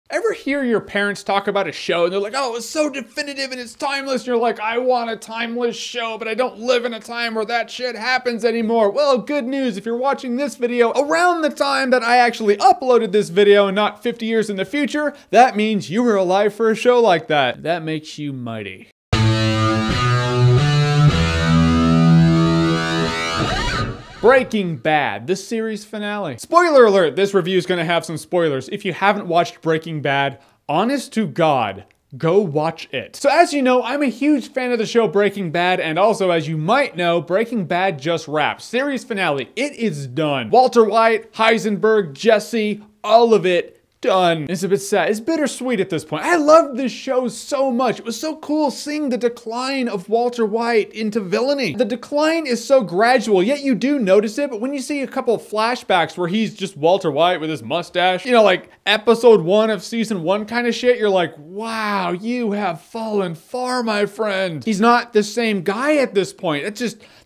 Ever hear your parents talk about a show and they're like, oh, it's so definitive and it's timeless. And you're like, I want a timeless show, but I don't live in a time where that shit happens anymore. Well, good news. If you're watching this video around the time that I actually uploaded this video and not 50 years in the future, that means you were alive for a show like that. That makes you mighty. Breaking Bad, the series finale. Spoiler alert, this review is gonna have some spoilers. If you haven't watched Breaking Bad, honest to God, go watch it. So as you know, I'm a huge fan of the show Breaking Bad, and also as you might know, Breaking Bad just wrapped. Series finale, it is done. Walter White, Heisenberg, Jesse, all of it done. It's a bit sad. It's bittersweet at this point. I loved this show so much. It was so cool seeing the decline of Walter White into villainy. The decline is so gradual, yet you do notice it, but when you see a couple of flashbacks where he's just Walter White with his mustache, you know, like episode 1 of season 1 kind of shit, you're like, wow, you have fallen far, my friend. He's not the same guy at this point.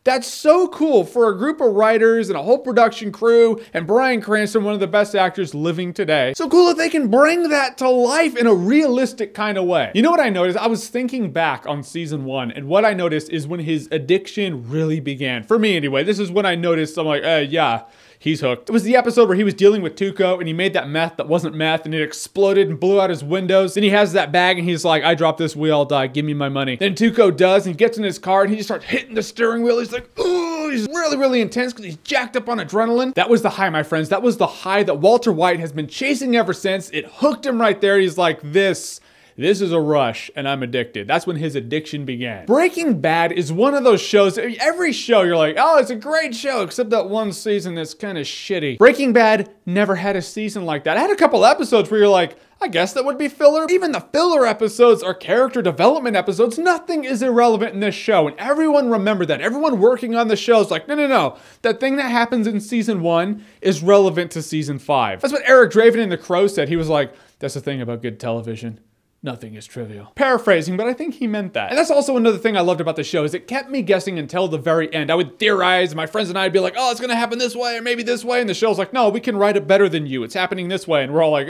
That's so cool for a group of writers and a whole production crew, and Bryan Cranston, one of the best actors living today. So cool that they can bring that to life in a realistic kind of way. You know what I noticed? I was thinking back on season 1, and what I noticed is when his addiction really began. For me anyway, this is when I noticed, I'm like, yeah, he's hooked. It was the episode where he was dealing with Tuco and he made that meth that wasn't meth and it exploded and blew out his windows. Then he has that bag and he's like, I dropped this, we all die, give me my money. Then Tuco does and he gets in his car and he just starts hitting the steering wheel. He's like, ooh, he's really, really intense because he's jacked up on adrenaline. That was the high, my friends. That was the high that Walter White has been chasing ever since. It hooked him right there. He's like, this is a rush and I'm addicted. That's when his addiction began. Breaking Bad is one of those shows, every show you're like, oh, it's a great show, except that one season that's kind of shitty. Breaking Bad never had a season like that. I had a couple episodes where you're like, I guess that would be filler. Even the filler episodes are character development episodes. Nothing is irrelevant in this show. And everyone remembered that. Everyone working on the show is like, no. That thing that happens in season 1 is relevant to season 5. That's what Eric Draven in The Crow said. He was like, that's the thing about good television. Nothing is trivial. Paraphrasing, but I think he meant that. And that's also another thing I loved about the show is it kept me guessing until the very end. I would theorize, my friends and I'd be like, oh, it's gonna happen this way or maybe this way. And the show's like, no, we can write it better than you. It's happening this way. And we're all like,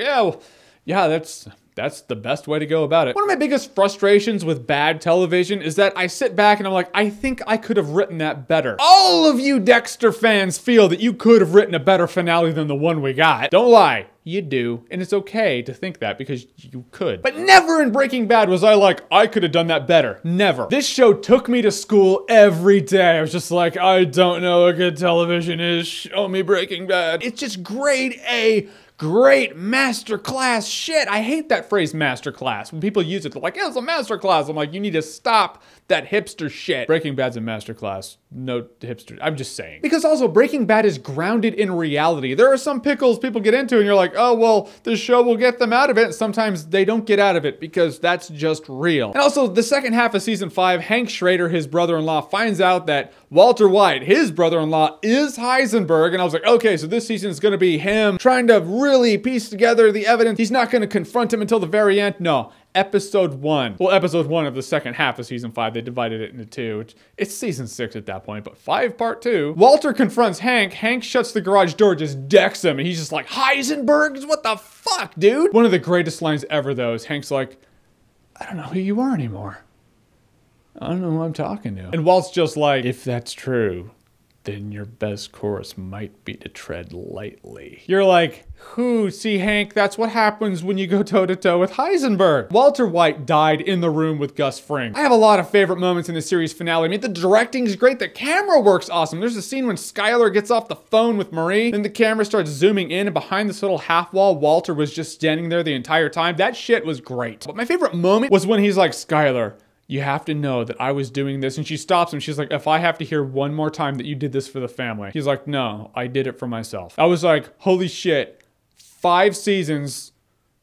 yeah, that's the best way to go about it. One of my biggest frustrations with bad television is that I sit back and I'm like, I think I could have written that better. All of you Dexter fans feel that you could have written a better finale than the one we got. Don't lie. You do, and it's okay to think that because you could. But never in Breaking Bad was I like, I could have done that better. Never. This show took me to school every day. I was just like, I don't know what good television is. Show me Breaking Bad. It's just grade A, great masterclass shit. I hate that phrase masterclass. When people use it, they're like, yeah, it's a masterclass. I'm like, you need to stop that hipster shit. Breaking Bad's a masterclass. No hipster. I'm just saying. Because also, Breaking Bad is grounded in reality. There are some pickles people get into and you're like, oh, well, the show will get them out of it. Sometimes they don't get out of it because that's just real. And also, the second half of season 5, Hank Schrader, his brother-in-law, finds out that Walter White, his brother-in-law, is Heisenberg. And I was like, okay, so this season is going to be him trying to really piece together the evidence. He's not going to confront him until the very end. No. Episode 1. Well, episode 1 of the second half of season 5, they divided it into 2. It's season 6 at that point, but 5 part 2. Walter confronts Hank. Hank shuts the garage door, just decks him, and he's just like, Heisenberg? What the fuck, dude? One of the greatest lines ever, though, is Hank's like, I don't know who you are anymore. I don't know who I'm talking to. And Walt's just like, if that's true, then your best course might be to tread lightly. You're like, who? See, Hank, that's what happens when you go toe-to-toe with Heisenberg. Walter White died in the room with Gus Fring. I have a lot of favorite moments in the series finale. I mean, the directing's great. The camera work's awesome. There's a scene when Skylar gets off the phone with Marie, and the camera starts zooming in, and behind this little half wall, Walter was just standing there the entire time. That shit was great. But my favorite moment was when he's like, Skylar, you have to know that I was doing this. And she stops him. She's like, if I have to hear one more time that you did this for the family. He's like, no, I did it for myself. I was like, holy shit. 5 seasons,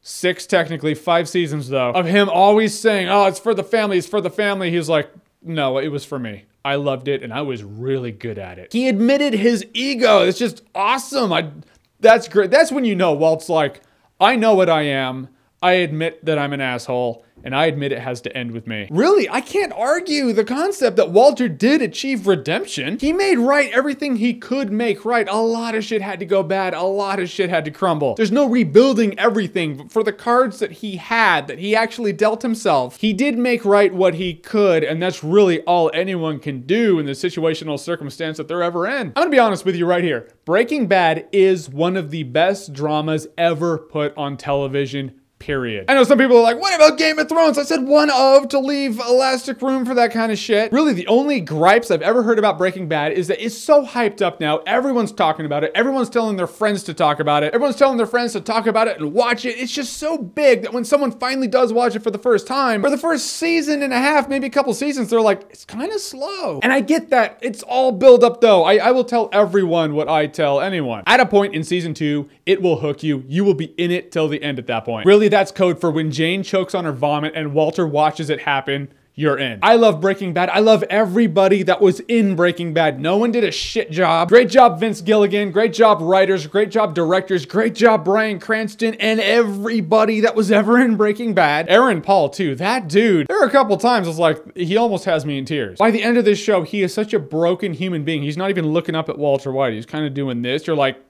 6 technically, 5 seasons though, of him always saying, oh, it's for the family, it's for the family. He was like, no, it was for me. I loved it and I was really good at it. He admitted his ego. It's just awesome. That's great. That's when you know Walt's like, I know what I am. I admit that I'm an asshole, and I admit it has to end with me. Really, I can't argue the concept that Walter did achieve redemption. He made right everything he could make right. A lot of shit had to go bad. A lot of shit had to crumble. There's no rebuilding everything. But for the cards that he had, that he actually dealt himself, he did make right what he could, and that's really all anyone can do in the situational circumstance that they're ever in. I'm gonna be honest with you right here. Breaking Bad is one of the best dramas ever put on television. Period. I know some people are like, what about Game of Thrones? I said one of, to leave elastic room for that kind of shit. Really, the only gripes I've ever heard about Breaking Bad is that it's so hyped up now. Everyone's talking about it. Everyone's telling their friends to talk about it. Everyone's telling their friends to talk about it and watch it. It's just so big that when someone finally does watch it for the first time, for the first season and a half, maybe a couple seasons, they're like, it's kind of slow. And I get that. It's all build up though. I will tell everyone what I tell anyone. At a point in season 2, it will hook you. You will be in it till the end at that point. Really, that's code for when Jane chokes on her vomit and Walter watches it happen, you're in. I love Breaking Bad. I love everybody that was in Breaking Bad. No one did a shit job. Great job, Vince Gilligan. Great job, writers. Great job, directors. Great job, Bryan Cranston, and everybody that was ever in Breaking Bad. Aaron Paul, too. That dude. There were a couple times I was like, he almost has me in tears. By the end of this show, he is such a broken human being. He's not even looking up at Walter White. He's kind of doing this. You're like,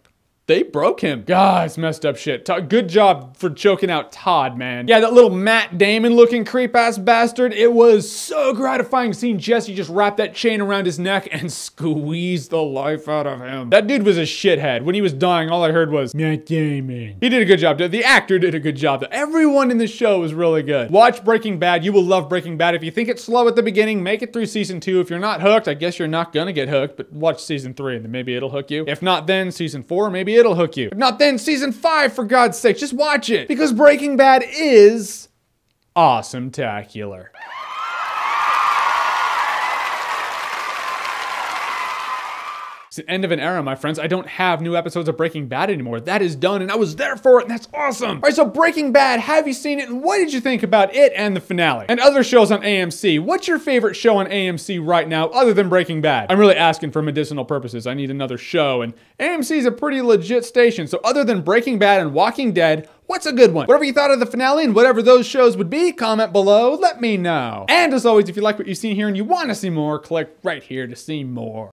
they broke him. God, it's messed up shit. Good job for choking out Todd, man. Yeah, that little Matt Damon looking creep ass bastard. It was so gratifying seeing Jesse just wrap that chain around his neck and squeeze the life out of him. That dude was a shithead. When he was dying, all I heard was, Matt Damon. He did a good job. The actor did a good job. Everyone in the show was really good. Watch Breaking Bad. You will love Breaking Bad. If you think it's slow at the beginning, make it through season 2. If you're not hooked, I guess you're not gonna get hooked, but watch season 3 and then maybe it'll hook you. If not then, season 4, maybe it'll hook you. If not then, season 5, for God's sake, just watch it. Because Breaking Bad is awesome-tacular. It's the end of an era, my friends. I don't have new episodes of Breaking Bad anymore. That is done, and I was there for it, and that's awesome. All right, so Breaking Bad, have you seen it, and what did you think about it and the finale? And other shows on AMC. What's your favorite show on AMC right now, other than Breaking Bad? I'm really asking for medicinal purposes. I need another show, and AMC is a pretty legit station, so other than Breaking Bad and Walking Dead, what's a good one? Whatever you thought of the finale and whatever those shows would be, comment below, let me know. And as always, if you like what you've seen here and you want to see more, click right here to see more.